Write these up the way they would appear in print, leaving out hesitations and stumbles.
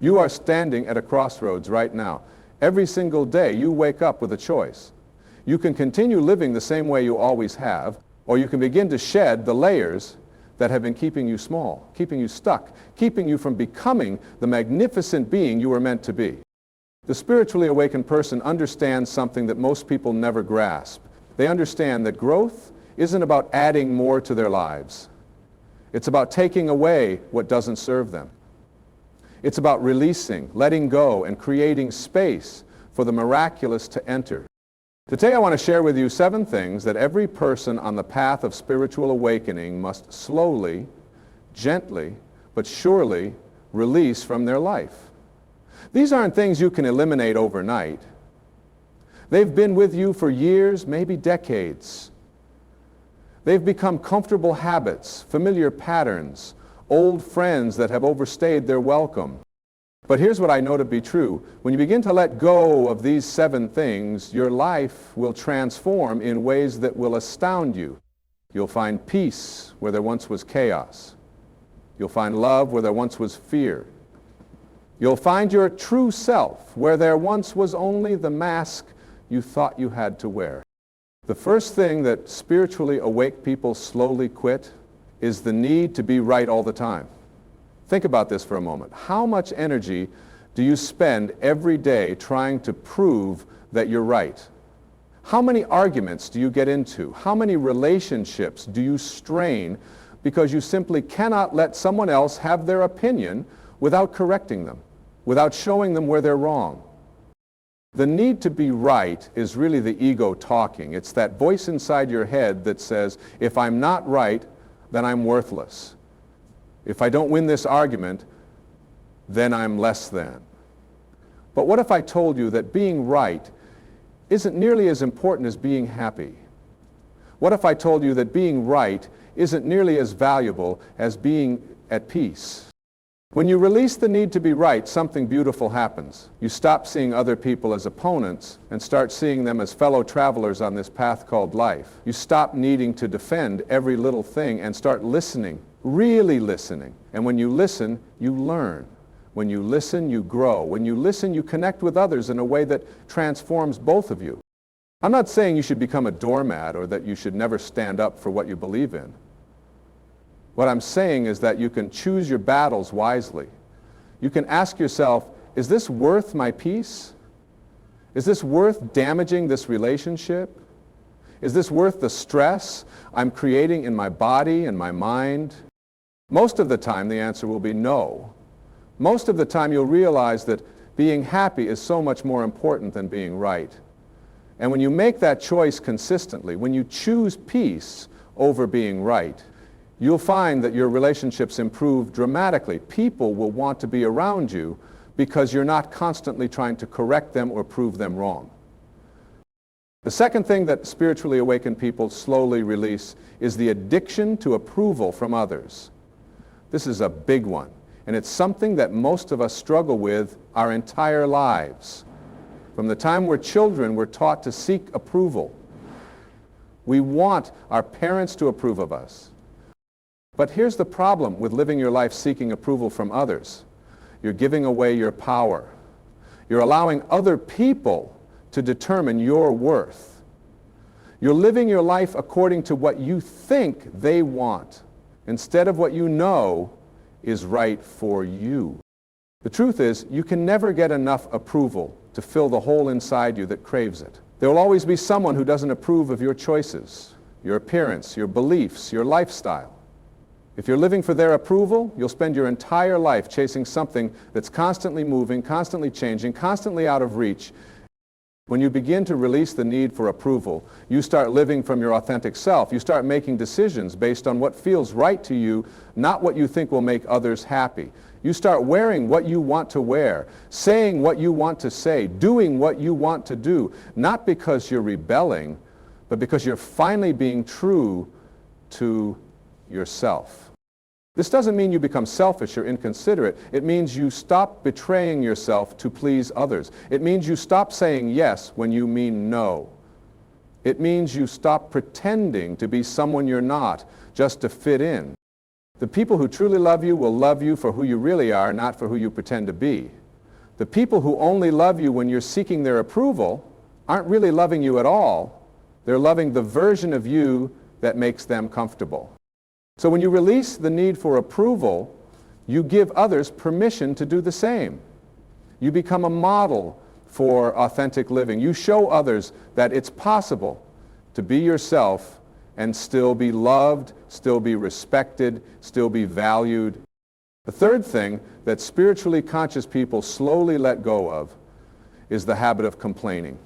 You are standing at a crossroads right now. Every single day you wake up with a choice. You can continue living the same way you always have, or you can begin to shed the layers that have been keeping you small, keeping you stuck, keeping you from becoming the magnificent being you were meant to be. The spiritually awakened person understands something that most people never grasp. They understand that growth isn't about adding more to their lives. It's about taking away what doesn't serve them. It's about releasing, letting go, and creating space for the miraculous to enter. Today I want to share with you 7 things that every person on the path of spiritual awakening must slowly, gently, but surely release from their life. These aren't things you can eliminate overnight. They've been with you for years, maybe decades. They've become comfortable habits, familiar patterns, old friends that have overstayed their welcome. But here's what I know to be true. When you begin to let go of these 7 things, your life will transform in ways that will astound you. You'll find peace where there once was chaos. You'll find love where there once was fear. You'll find your true self where there once was only the mask you thought you had to wear. The first thing that spiritually awake people slowly quit is the need to be right all the time. Think about this for a moment. How much energy do you spend every day trying to prove that you're right? How many arguments do you get into? How many relationships do you strain because you simply cannot let someone else have their opinion without correcting them, without showing them where they're wrong? The need to be right is really the ego talking. It's that voice inside your head that says, if I'm not right, then I'm worthless. If I don't win this argument, then I'm less than. But what if I told you that being right isn't nearly as important as being happy? What if I told you that being right isn't nearly as valuable as being at peace? When you release the need to be right, something beautiful happens. You stop seeing other people as opponents and start seeing them as fellow travelers on this path called life. You stop needing to defend every little thing and start listening, really listening. And when you listen, you learn. When you listen, you grow. When you listen, you connect with others in a way that transforms both of you. I'm not saying you should become a doormat or that you should never stand up for what you believe in. What I'm saying is that you can choose your battles wisely. You can ask yourself, is this worth my peace? Is this worth damaging this relationship? Is this worth the stress I'm creating in my body and my mind? Most of the time the answer will be no. Most of the time you'll realize that being happy is so much more important than being right. And when you make that choice consistently, when you choose peace over being right, you'll find that your relationships improve dramatically. People will want to be around you because you're not constantly trying to correct them or prove them wrong. The second thing that spiritually awakened people slowly release is the addiction to approval from others. This is a big one, and it's something that most of us struggle with our entire lives. From the time we're children, we're taught to seek approval. We want our parents to approve of us. But here's the problem with living your life seeking approval from others. You're giving away your power. You're allowing other people to determine your worth. You're living your life according to what you think they want, instead of what you know is right for you. The truth is, you can never get enough approval to fill the hole inside you that craves it. There will always be someone who doesn't approve of your choices, your appearance, your beliefs, your lifestyle. If you're living for their approval, you'll spend your entire life chasing something that's constantly moving, constantly changing, constantly out of reach. When you begin to release the need for approval, you start living from your authentic self. You start making decisions based on what feels right to you, not what you think will make others happy. You start wearing what you want to wear, saying what you want to say, doing what you want to do, not because you're rebelling, but because you're finally being true to yourself. This doesn't mean you become selfish or inconsiderate. It means you stop betraying yourself to please others. It means you stop saying yes when you mean no. It means you stop pretending to be someone you're not just to fit in. The people who truly love you will love you for who you really are, not for who you pretend to be. The people who only love you when you're seeking their approval aren't really loving you at all. They're loving the version of you that makes them comfortable. So when you release the need for approval, you give others permission to do the same. You become a model for authentic living. You show others that it's possible to be yourself and still be loved, still be respected, still be valued. The third thing that spiritually conscious people slowly let go of is the habit of complaining.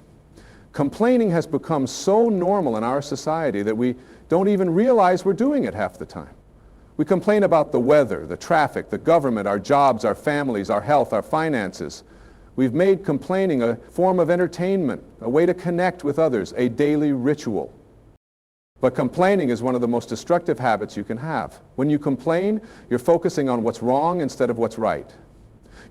Complaining has become so normal in our society that we don't even realize we're doing it half the time. We complain about the weather, the traffic, the government, our jobs, our families, our health, our finances. We've made complaining a form of entertainment, a way to connect with others, a daily ritual. But complaining is one of the most destructive habits you can have. When you complain, you're focusing on what's wrong instead of what's right.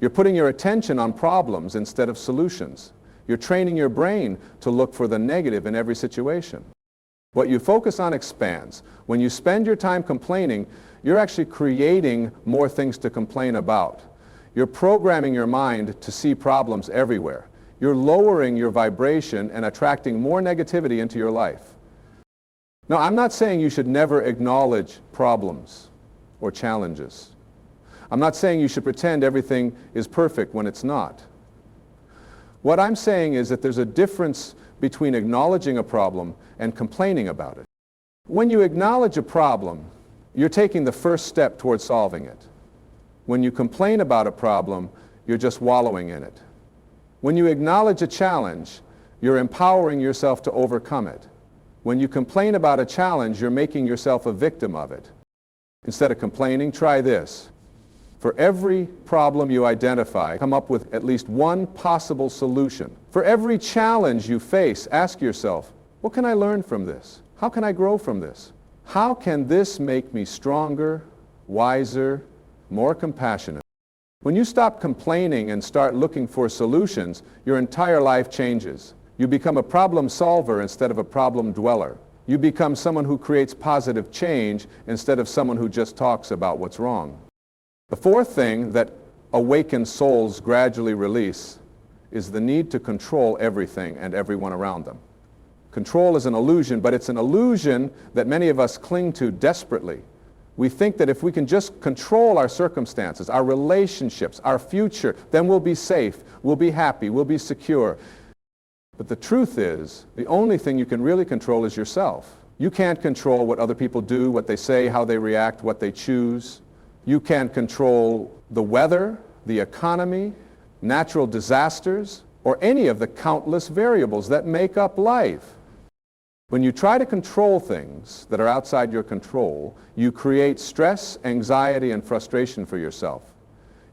You're putting your attention on problems instead of solutions. You're training your brain to look for the negative in every situation. What you focus on expands. When you spend your time complaining, you're actually creating more things to complain about. You're programming your mind to see problems everywhere. You're lowering your vibration and attracting more negativity into your life. Now, I'm not saying you should never acknowledge problems or challenges. I'm not saying you should pretend everything is perfect when it's not. What I'm saying is that there's a difference between acknowledging a problem and complaining about it. When you acknowledge a problem, you're taking the first step towards solving it. When you complain about a problem, you're just wallowing in it. When you acknowledge a challenge, you're empowering yourself to overcome it. When you complain about a challenge, you're making yourself a victim of it. Instead of complaining, try this. For every problem you identify, come up with at least one possible solution. For every challenge you face, ask yourself, what can I learn from this? How can I grow from this? How can this make me stronger, wiser, more compassionate? When you stop complaining and start looking for solutions, your entire life changes. You become a problem solver instead of a problem dweller. You become someone who creates positive change instead of someone who just talks about what's wrong. The fourth thing that awakened souls gradually release is the need to control everything and everyone around them. Control is an illusion, but it's an illusion that many of us cling to desperately. We think that if we can just control our circumstances, our relationships, our future, then we'll be safe, we'll be happy, we'll be secure. But the truth is, the only thing you can really control is yourself. You can't control what other people do, what they say, how they react, what they choose. You can't control the weather, the economy, natural disasters, or any of the countless variables that make up life. When you try to control things that are outside your control, you create stress, anxiety, and frustration for yourself.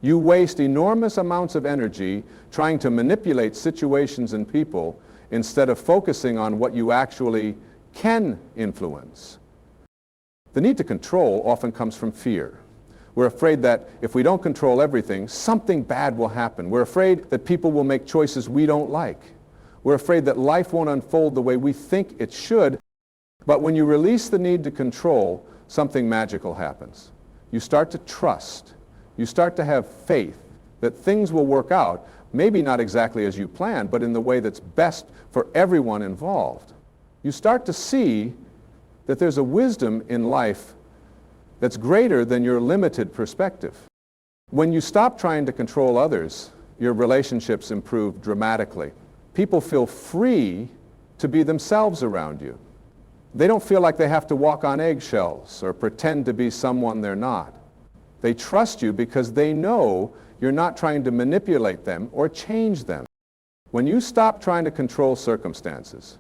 You waste enormous amounts of energy trying to manipulate situations and people instead of focusing on what you actually can influence. The need to control often comes from fear. We're afraid that if we don't control everything, something bad will happen. We're afraid that people will make choices we don't like. We're afraid that life won't unfold the way we think it should. But when you release the need to control, something magical happens. You start to trust. You start to have faith that things will work out, maybe not exactly as you planned, but in the way that's best for everyone involved. You start to see that there's a wisdom in life that's greater than your limited perspective. When you stop trying to control others, your relationships improve dramatically. People feel free to be themselves around you. They don't feel like they have to walk on eggshells or pretend to be someone they're not. They trust you because they know you're not trying to manipulate them or change them. When you stop trying to control circumstances,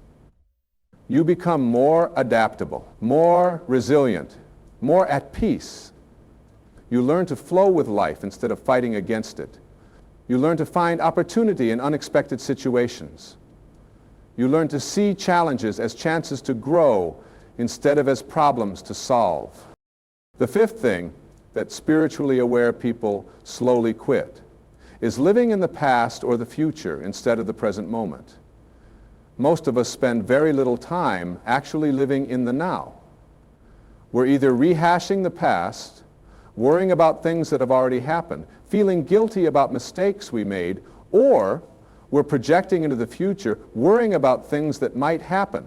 you become more adaptable, more resilient, more at peace. You learn to flow with life instead of fighting against it. You learn to find opportunity in unexpected situations. You learn to see challenges as chances to grow instead of as problems to solve. The fifth thing that spiritually aware people slowly quit is living in the past or the future instead of the present moment. Most of us spend very little time actually living in the now. We're either rehashing the past worrying about things that have already happened, feeling guilty about mistakes we made, or we're projecting into the future, worrying about things that might happen,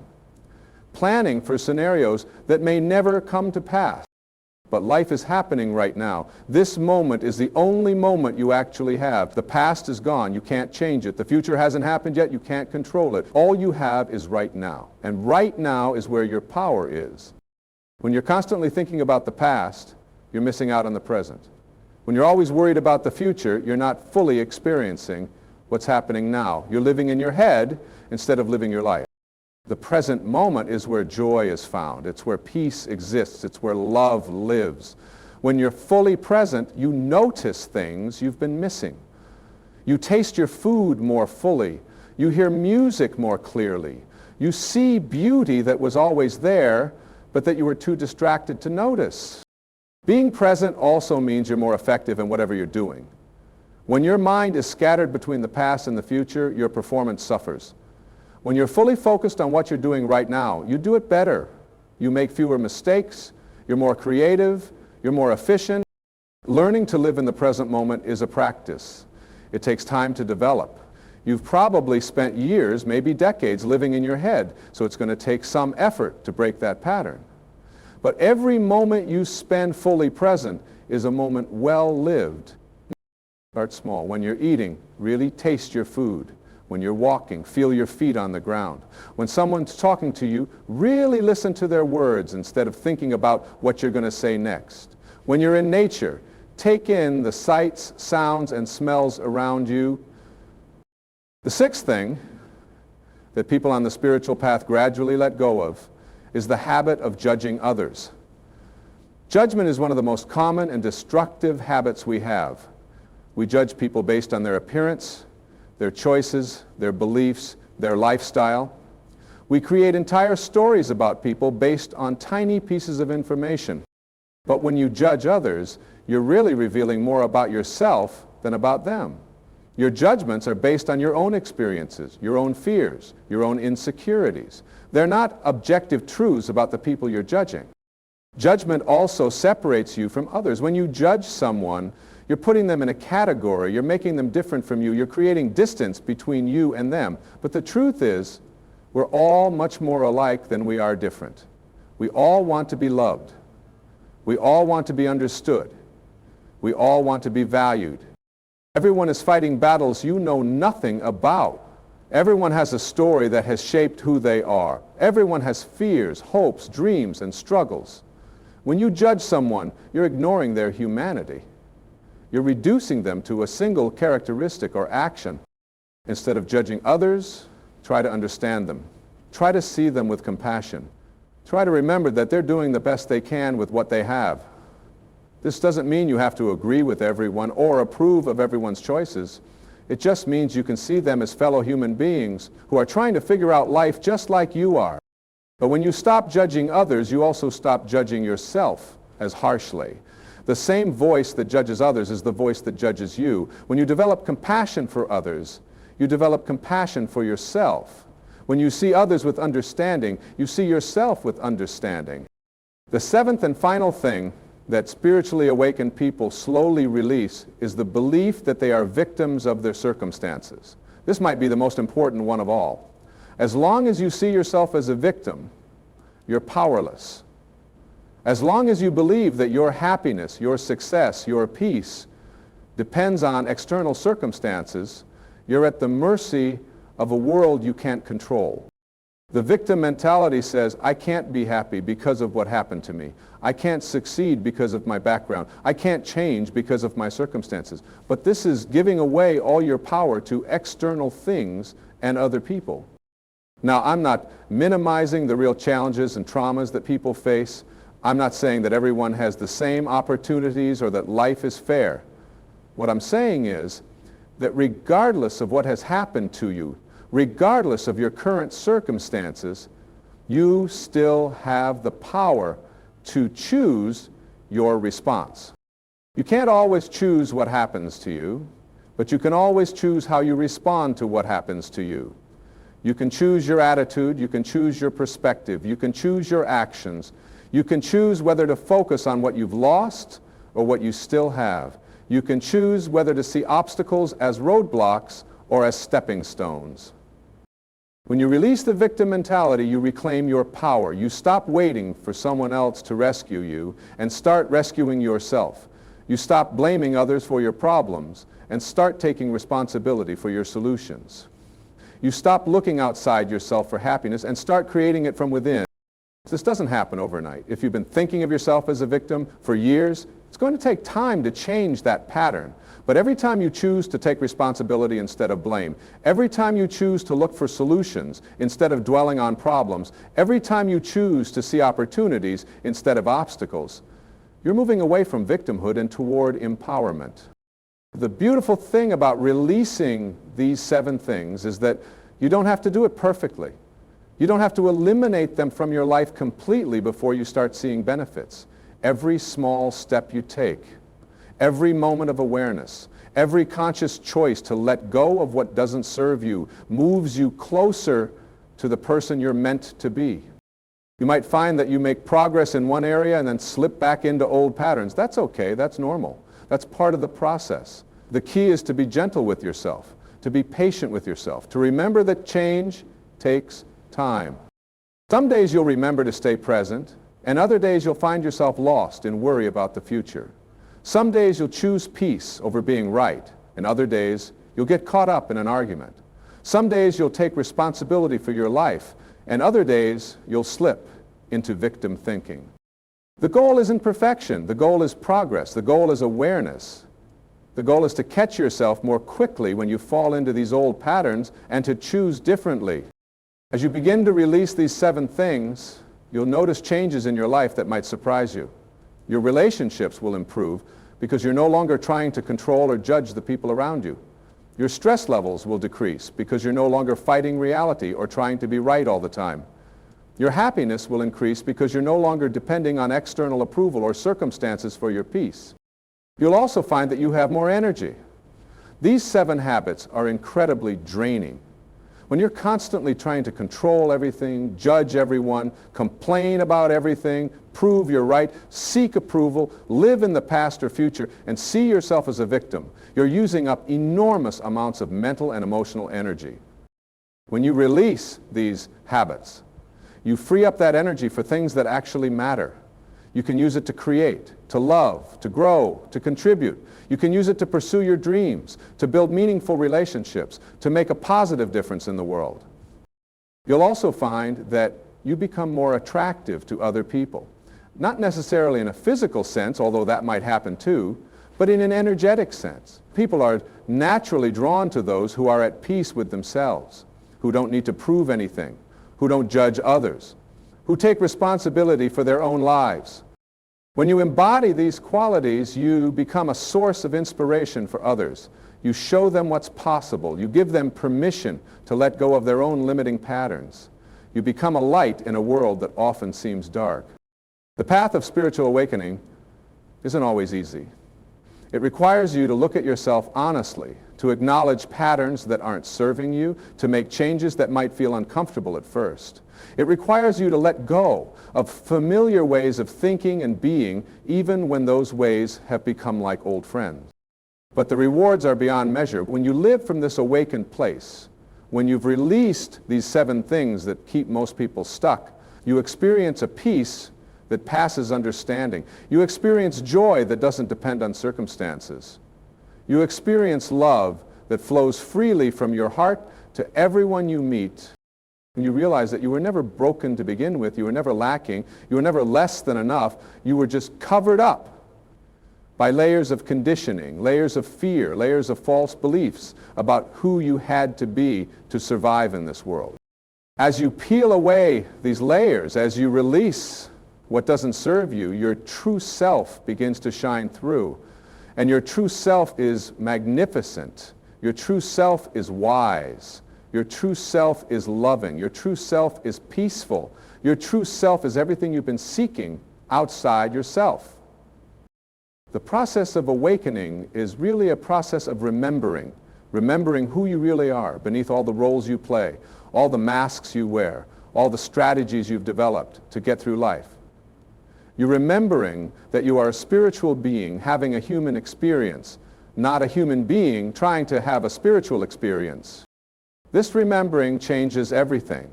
planning for scenarios that may never come to pass. But life is happening right now. This moment is the only moment you actually have. The past is gone. You can't change it. The future hasn't happened yet. You can't control it. All you have is right now. And right now is where your power is. When you're constantly thinking about the past, you're missing out on the present. When you're always worried about the future, you're not fully experiencing what's happening now. You're living in your head instead of living your life. The present moment is where joy is found. It's where peace exists. It's where love lives. When you're fully present, you notice things you've been missing. You taste your food more fully. You hear music more clearly. You see beauty that was always there, but that you were too distracted to notice. Being present also means you're more effective in whatever you're doing. When your mind is scattered between the past and the future, your performance suffers. When you're fully focused on what you're doing right now, you do it better. You make fewer mistakes, you're more creative, you're more efficient. Learning to live in the present moment is a practice. It takes time to develop. You've probably spent years, maybe decades, living in your head, so it's going to take some effort to break that pattern. But every moment you spend fully present is a moment well lived. Start small. When you're eating, really taste your food. When you're walking, feel your feet on the ground. When someone's talking to you, really listen to their words instead of thinking about what you're going to say next. When you're in nature, take in the sights, sounds, and smells around you. The sixth thing that people on the spiritual path gradually let go of is the habit of judging others. Judgment is one of the most common and destructive habits we have. We judge people based on their appearance, their choices, their beliefs, their lifestyle. We create entire stories about people based on tiny pieces of information. But when you judge others, you're really revealing more about yourself than about them. Your judgments are based on your own experiences, your own fears, your own insecurities. They're not objective truths about the people you're judging. Judgment also separates you from others. When you judge someone, you're putting them in a category. You're making them different from you. You're creating distance between you and them. But the truth is, we're all much more alike than we are different. We all want to be loved. We all want to be understood. We all want to be valued. Everyone is fighting battles you know nothing about. Everyone has a story that has shaped who they are. Everyone has fears, hopes, dreams, and struggles. When you judge someone, you're ignoring their humanity. You're reducing them to a single characteristic or action. Instead of judging others, try to understand them. Try to see them with compassion. Try to remember that they're doing the best they can with what they have. This doesn't mean you have to agree with everyone or approve of everyone's choices. It just means you can see them as fellow human beings who are trying to figure out life just like you are. But when you stop judging others, you also stop judging yourself as harshly. The same voice that judges others is the voice that judges you. When you develop compassion for others, you develop compassion for yourself. When you see others with understanding, you see yourself with understanding. The seventh and final thing that spiritually awakened people slowly release is the belief that they are victims of their circumstances. This might be the most important one of all. As long as you see yourself as a victim, you're powerless. As long as you believe that your happiness, your success, your peace depends on external circumstances, you're at the mercy of a world you can't control. The victim mentality says, I can't be happy because of what happened to me. I can't succeed because of my background. I can't change because of my circumstances. But this is giving away all your power to external things and other people. Now, I'm not minimizing the real challenges and traumas that people face. I'm not saying that everyone has the same opportunities or that life is fair. What I'm saying is that regardless of what has happened to you, regardless of your current circumstances, you still have the power to choose your response. You can't always choose what happens to you, but you can always choose how you respond to what happens to you. You can choose your attitude, you can choose your perspective, you can choose your actions. You can choose whether to focus on what you've lost or what you still have. You can choose whether to see obstacles as roadblocks or as stepping stones. When you release the victim mentality, you reclaim your power. You stop waiting for someone else to rescue you and start rescuing yourself. You stop blaming others for your problems and start taking responsibility for your solutions. You stop looking outside yourself for happiness and start creating it from within. This doesn't happen overnight. If you've been thinking of yourself as a victim for years, it's going to take time to change that pattern. But every time you choose to take responsibility instead of blame, every time you choose to look for solutions instead of dwelling on problems, every time you choose to see opportunities instead of obstacles, you're moving away from victimhood and toward empowerment. The beautiful thing about releasing these 7 things is that you don't have to do it perfectly. You don't have to eliminate them from your life completely before you start seeing benefits. Every small step you take, every moment of awareness, every conscious choice to let go of what doesn't serve you moves you closer to the person you're meant to be. You might find that you make progress in one area and then slip back into old patterns. That's okay, that's normal. That's part of the process. The key is to be gentle with yourself, to be patient with yourself, to remember that change takes time. Some days you'll remember to stay present, and other days you'll find yourself lost in worry about the future. Some days you'll choose peace over being right, and other days you'll get caught up in an argument. Some days you'll take responsibility for your life, and other days you'll slip into victim thinking. The goal isn't perfection. The goal is progress. The goal is awareness. The goal is to catch yourself more quickly when you fall into these old patterns and to choose differently. As you begin to release these 7 things, you'll notice changes in your life that might surprise you. Your relationships will improve because you're no longer trying to control or judge the people around you. Your stress levels will decrease because you're no longer fighting reality or trying to be right all the time. Your happiness will increase because you're no longer depending on external approval or circumstances for your peace. You'll also find that you have more energy. These 7 habits are incredibly draining. When you're constantly trying to control everything, judge everyone, complain about everything, prove you're right, seek approval, live in the past or future, and see yourself as a victim, you're using up enormous amounts of mental and emotional energy. When you release these habits, you free up that energy for things that actually matter. You can use it to create, to love, to grow, to contribute. You can use it to pursue your dreams, to build meaningful relationships, to make a positive difference in the world. You'll also find that you become more attractive to other people. Not necessarily in a physical sense, although that might happen too, but in an energetic sense. People are naturally drawn to those who are at peace with themselves, who don't need to prove anything, who don't judge others, who take responsibility for their own lives. When you embody these qualities, you become a source of inspiration for others. You show them what's possible. You give them permission to let go of their own limiting patterns. You become a light in a world that often seems dark. The path of spiritual awakening isn't always easy. It requires you to look at yourself honestly, to acknowledge patterns that aren't serving you, to make changes that might feel uncomfortable at first. It requires you to let go of familiar ways of thinking and being, even when those ways have become like old friends. But the rewards are beyond measure. When you live from this awakened place, when you've released these 7 things that keep most people stuck, you experience a peace that passes understanding. You experience joy that doesn't depend on circumstances. You experience love that flows freely from your heart to everyone you meet. And you realize that you were never broken to begin with, you were never lacking, you were never less than enough, you were just covered up by layers of conditioning, layers of fear, layers of false beliefs about who you had to be to survive in this world. As you peel away these layers, as you release what doesn't serve you, your true self begins to shine through. And your true self is magnificent. Your true self is wise. Your true self is loving. Your true self is peaceful. Your true self is everything you've been seeking outside yourself. The process of awakening is really a process of remembering who you really are beneath all the roles you play, all the masks you wear, all the strategies you've developed to get through life. You're remembering that you are a spiritual being having a human experience, not a human being trying to have a spiritual experience. This remembering changes everything.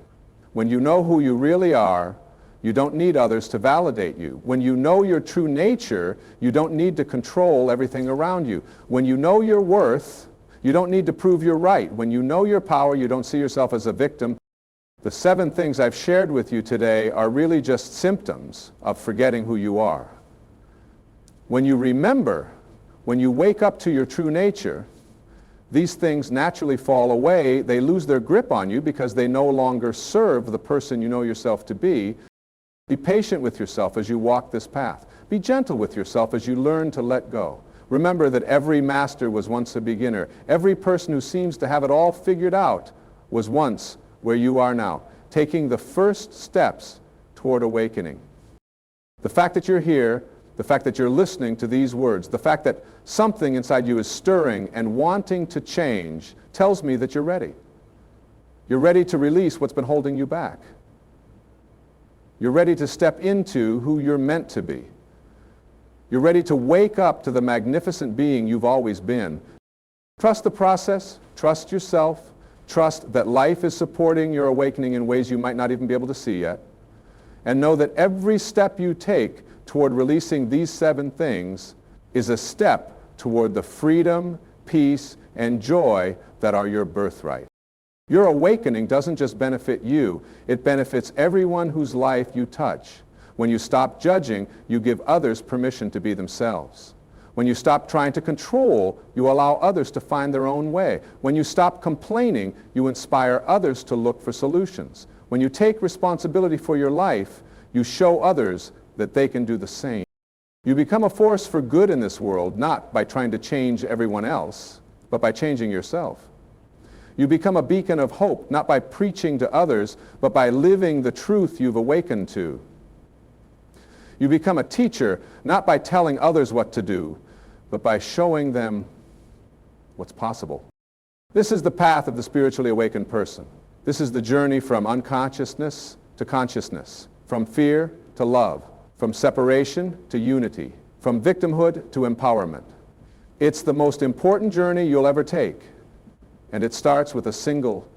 When you know who you really are, you don't need others to validate you. When you know your true nature, you don't need to control everything around you. When you know your worth, you don't need to prove you're right. When you know your power, you don't see yourself as a victim. The 7 things I've shared with you today are really just symptoms of forgetting who you are. When you remember, when you wake up to your true nature, these things naturally fall away. They lose their grip on you because they no longer serve the person you know yourself to be. Be patient with yourself as you walk this path. Be gentle with yourself as you learn to let go. Remember that every master was once a beginner. Every person who seems to have it all figured out was once where you are now, taking the first steps toward awakening. The fact that you're here, the fact that you're listening to these words, the fact that something inside you is stirring and wanting to change tells me that you're ready. You're ready to release what's been holding you back. You're ready to step into who you're meant to be. You're ready to wake up to the magnificent being you've always been. Trust the process, trust yourself, trust that life is supporting your awakening in ways you might not even be able to see yet, and know that every step you take toward releasing these 7 things is a step toward the freedom, peace, and joy that are your birthright. Your awakening doesn't just benefit you, it benefits everyone whose life you touch. When you stop judging, you give others permission to be themselves. When you stop trying to control, you allow others to find their own way. When you stop complaining, you inspire others to look for solutions. When you take responsibility for your life, you show others that they can do the same. You become a force for good in this world, not by trying to change everyone else, but by changing yourself. You become a beacon of hope, not by preaching to others, but by living the truth you've awakened to. You become a teacher, not by telling others what to do, but by showing them what's possible. This is the path of the spiritually awakened person. This is the journey from unconsciousness to consciousness, from fear to love, from separation to unity, from victimhood to empowerment. It's the most important journey you'll ever take, and it starts with a single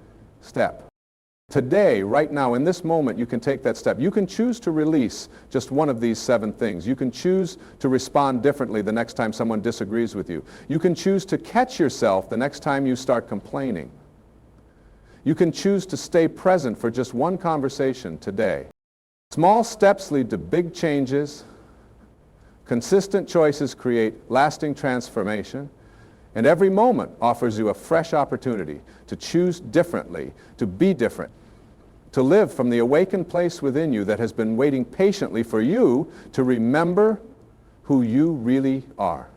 step. Today, right now, in this moment, you can take that step. You can choose to release just one of these 7 things. You can choose to respond differently the next time someone disagrees with you. You can choose to catch yourself the next time you start complaining. You can choose to stay present for just one conversation today. Small steps lead to big changes. Consistent choices create lasting transformation. And every moment offers you a fresh opportunity to choose differently, to be different, to live from the awakened place within you that has been waiting patiently for you to remember who you really are.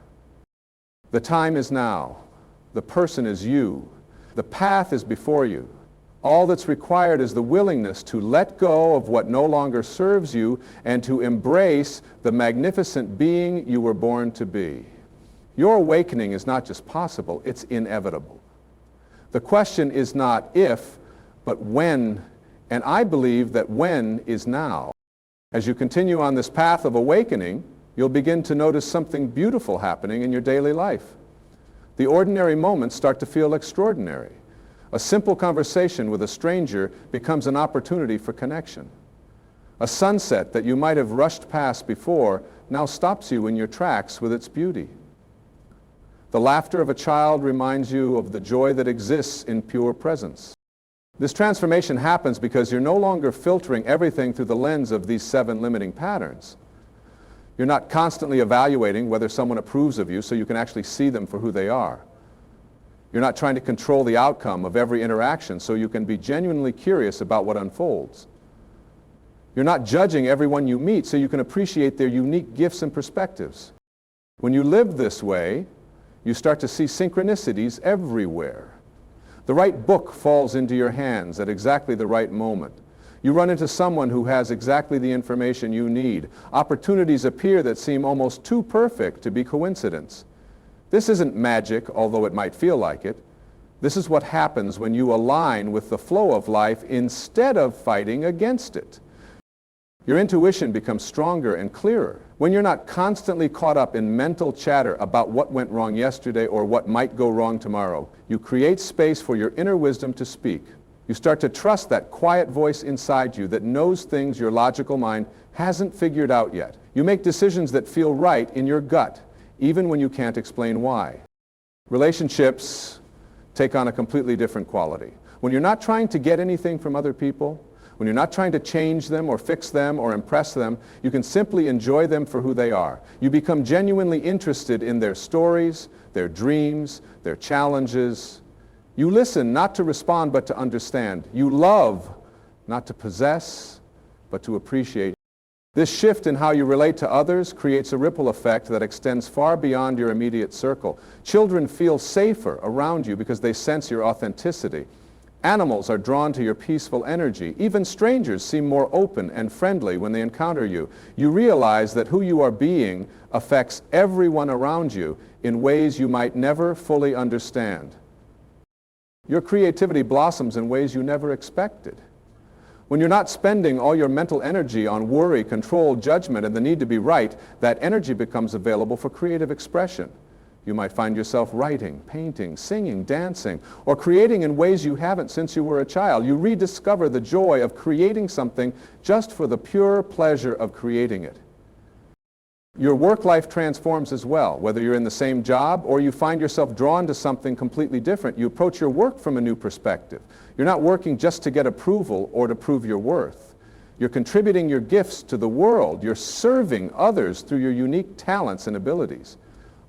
The time is now. The person is you. The path is before you. All that's required is the willingness to let go of what no longer serves you and to embrace the magnificent being you were born to be. Your awakening is not just possible, it's inevitable. The question is not if, but when, and I believe that when is now. As you continue on this path of awakening, you'll begin to notice something beautiful happening in your daily life. The ordinary moments start to feel extraordinary. A simple conversation with a stranger becomes an opportunity for connection. A sunset that you might have rushed past before now stops you in your tracks with its beauty. The laughter of a child reminds you of the joy that exists in pure presence. This transformation happens because you're no longer filtering everything through the lens of these 7 limiting patterns. You're not constantly evaluating whether someone approves of you so you can actually see them for who they are. You're not trying to control the outcome of every interaction so you can be genuinely curious about what unfolds. You're not judging everyone you meet so you can appreciate their unique gifts and perspectives. When you live this way, you start to see synchronicities everywhere. The right book falls into your hands at exactly the right moment. You run into someone who has exactly the information you need. Opportunities appear that seem almost too perfect to be coincidence. This isn't magic, although it might feel like it. This is what happens when you align with the flow of life instead of fighting against it. Your intuition becomes stronger and clearer. When you're not constantly caught up in mental chatter about what went wrong yesterday or what might go wrong tomorrow, you create space for your inner wisdom to speak. You start to trust that quiet voice inside you that knows things your logical mind hasn't figured out yet. You make decisions that feel right in your gut, even when you can't explain why. Relationships take on a completely different quality. When you're not trying to get anything from other people, when you're not trying to change them or fix them or impress them, you can simply enjoy them for who they are. You become genuinely interested in their stories, their dreams, their challenges. You listen not to respond but to understand. You love not to possess but to appreciate. This shift in how you relate to others creates a ripple effect that extends far beyond your immediate circle. Children feel safer around you because they sense your authenticity. Animals are drawn to your peaceful energy. Even strangers seem more open and friendly when they encounter you. You realize that who you are being affects everyone around you in ways you might never fully understand. Your creativity blossoms in ways you never expected. When you're not spending all your mental energy on worry, control, judgment, and the need to be right, that energy becomes available for creative expression. You might find yourself writing, painting, singing, dancing, or creating in ways you haven't since you were a child. You rediscover the joy of creating something just for the pure pleasure of creating it. Your work life transforms as well. Whether you're in the same job or you find yourself drawn to something completely different, you approach your work from a new perspective. You're not working just to get approval or to prove your worth. You're contributing your gifts to the world. You're serving others through your unique talents and abilities.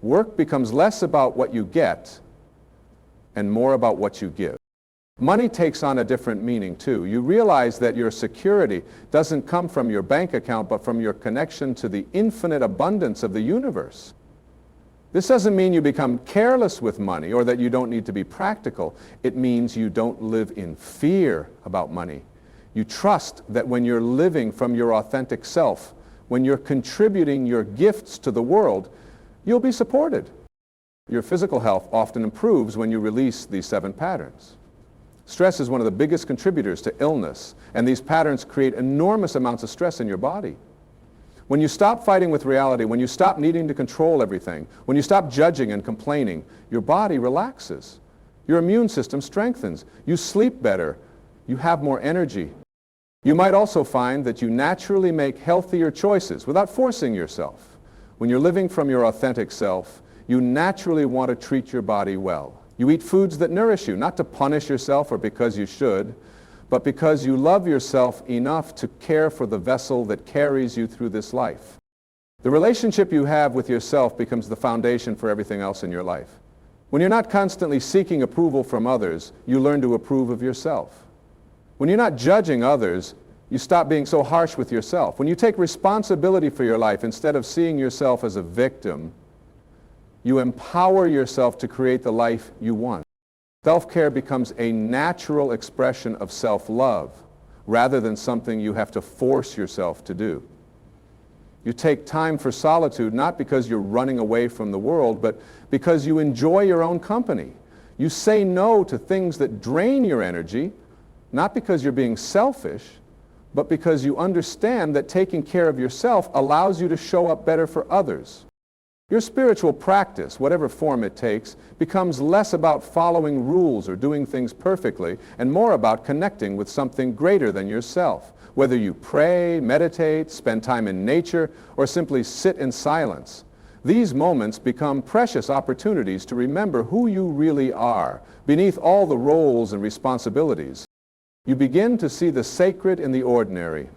Work becomes less about what you get and more about what you give. Money takes on a different meaning too. You realize that your security doesn't come from your bank account but from your connection to the infinite abundance of the universe. This doesn't mean you become careless with money or that you don't need to be practical. It means you don't live in fear about money. You trust that when you're living from your authentic self, when you're contributing your gifts to the world, you'll be supported. Your physical health often improves when you release these 7 patterns. Stress is one of the biggest contributors to illness, and these patterns create enormous amounts of stress in your body. When you stop fighting with reality, when you stop needing to control everything, when you stop judging and complaining, your body relaxes. Your immune system strengthens. You sleep better. You have more energy. You might also find that you naturally make healthier choices without forcing yourself. When you're living from your authentic self, you naturally want to treat your body well. You eat foods that nourish you, not to punish yourself or because you should, but because you love yourself enough to care for the vessel that carries you through this life. The relationship you have with yourself becomes the foundation for everything else in your life. When you're not constantly seeking approval from others, you learn to approve of yourself. When you're not judging others, you stop being so harsh with yourself. When you take responsibility for your life instead of seeing yourself as a victim, you empower yourself to create the life you want. Self-care becomes a natural expression of self-love rather than something you have to force yourself to do. You take time for solitude not because you're running away from the world, but because you enjoy your own company. You say no to things that drain your energy, not because you're being selfish, but because you understand that taking care of yourself allows you to show up better for others. Your spiritual practice, whatever form it takes, becomes less about following rules or doing things perfectly and more about connecting with something greater than yourself. Whether you pray, meditate, spend time in nature, or simply sit in silence, these moments become precious opportunities to remember who you really are beneath all the roles and responsibilities. You begin to see the sacred in the ordinary.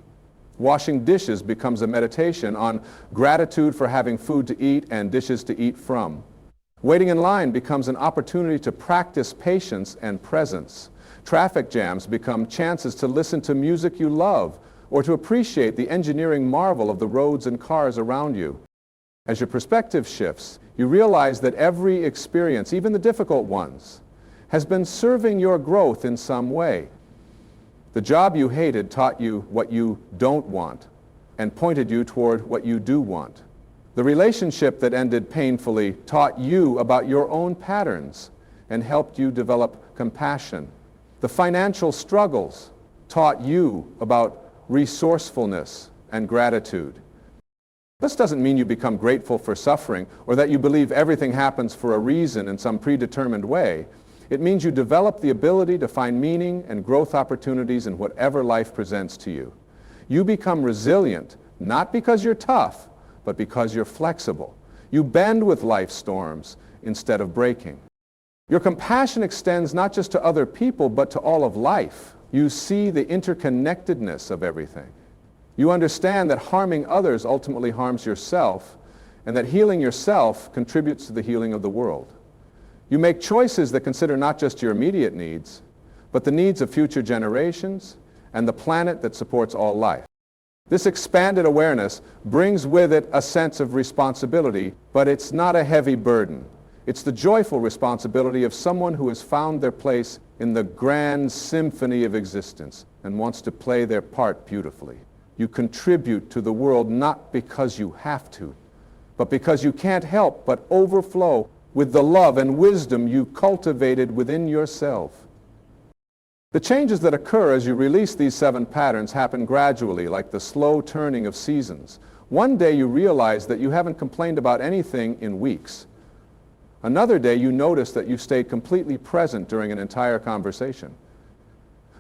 Washing dishes becomes a meditation on gratitude for having food to eat and dishes to eat from. Waiting in line becomes an opportunity to practice patience and presence. Traffic jams become chances to listen to music you love or to appreciate the engineering marvel of the roads and cars around you. As your perspective shifts, you realize that every experience, even the difficult ones, has been serving your growth in some way. The job you hated taught you what you don't want and pointed you toward what you do want. The relationship that ended painfully taught you about your own patterns and helped you develop compassion. The financial struggles taught you about resourcefulness and gratitude. This doesn't mean you become grateful for suffering or that you believe everything happens for a reason in some predetermined way. It means you develop the ability to find meaning and growth opportunities in whatever life presents to you. You become resilient, not because you're tough, but because you're flexible. You bend with life's storms instead of breaking. Your compassion extends not just to other people, but to all of life. You see the interconnectedness of everything. You understand that harming others ultimately harms yourself, and that healing yourself contributes to the healing of the world. You make choices that consider not just your immediate needs, but the needs of future generations and the planet that supports all life. This expanded awareness brings with it a sense of responsibility, but it's not a heavy burden. It's the joyful responsibility of someone who has found their place in the grand symphony of existence and wants to play their part beautifully. You contribute to the world not because you have to, but because you can't help but overflow with the love and wisdom you cultivated within yourself. The changes that occur as you release these 7 patterns happen gradually, like the slow turning of seasons. One day you realize that you haven't complained about anything in weeks. Another day you notice that you stayed completely present during an entire conversation.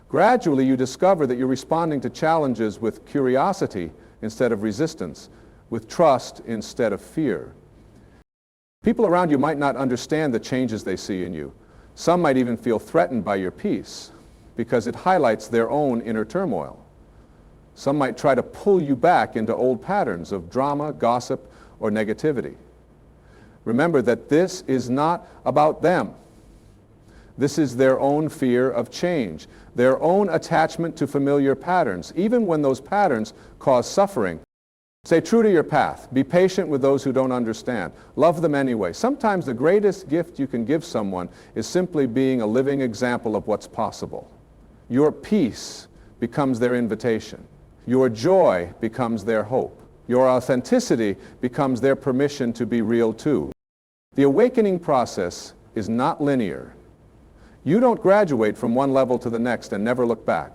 Gradually you discover that you're responding to challenges with curiosity instead of resistance, with trust instead of fear. People around you might not understand the changes they see in you. Some might even feel threatened by your peace because it highlights their own inner turmoil. Some might try to pull you back into old patterns of drama, gossip, or negativity. Remember that this is not about them. This is their own fear of change, their own attachment to familiar patterns, even when those patterns cause suffering. Stay true to your path. Be patient with those who don't understand. Love them anyway. Sometimes the greatest gift you can give someone is simply being a living example of what's possible. Your peace becomes their invitation. Your joy becomes their hope. Your authenticity becomes their permission to be real too. The awakening process is not linear. You don't graduate from one level to the next and never look back.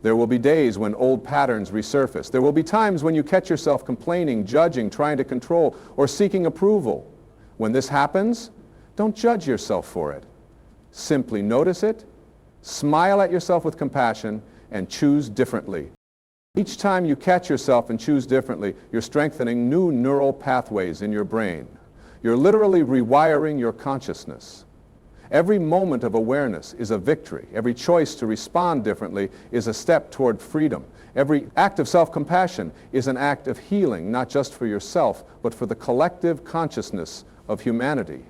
There will be days when old patterns resurface. There will be times when you catch yourself complaining, judging, trying to control, or seeking approval. When this happens, don't judge yourself for it. Simply notice it, smile at yourself with compassion, and choose differently. Each time you catch yourself and choose differently, you're strengthening new neural pathways in your brain. You're literally rewiring your consciousness. Every moment of awareness is a victory. Every choice to respond differently is a step toward freedom. Every act of self-compassion is an act of healing, not just for yourself, but for the collective consciousness of humanity.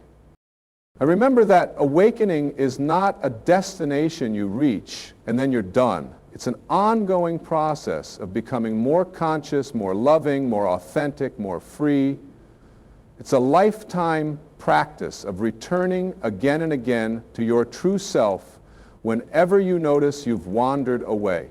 I remember that awakening is not a destination you reach and then you're done. It's an ongoing process of becoming more conscious, more loving, more authentic, more free. It's a lifetime practice of returning again and again to your true self whenever you notice you've wandered away.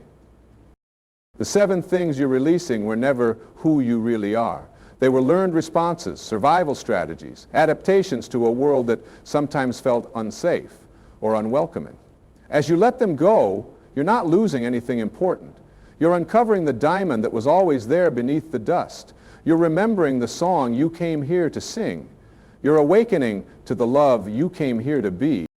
The 7 things you're releasing were never who you really are. They were learned responses, survival strategies, adaptations to a world that sometimes felt unsafe or unwelcoming. As you let them go, you're not losing anything important. You're uncovering the diamond that was always there beneath the dust. You're remembering the song you came here to sing. You're awakening to the love you came here to be.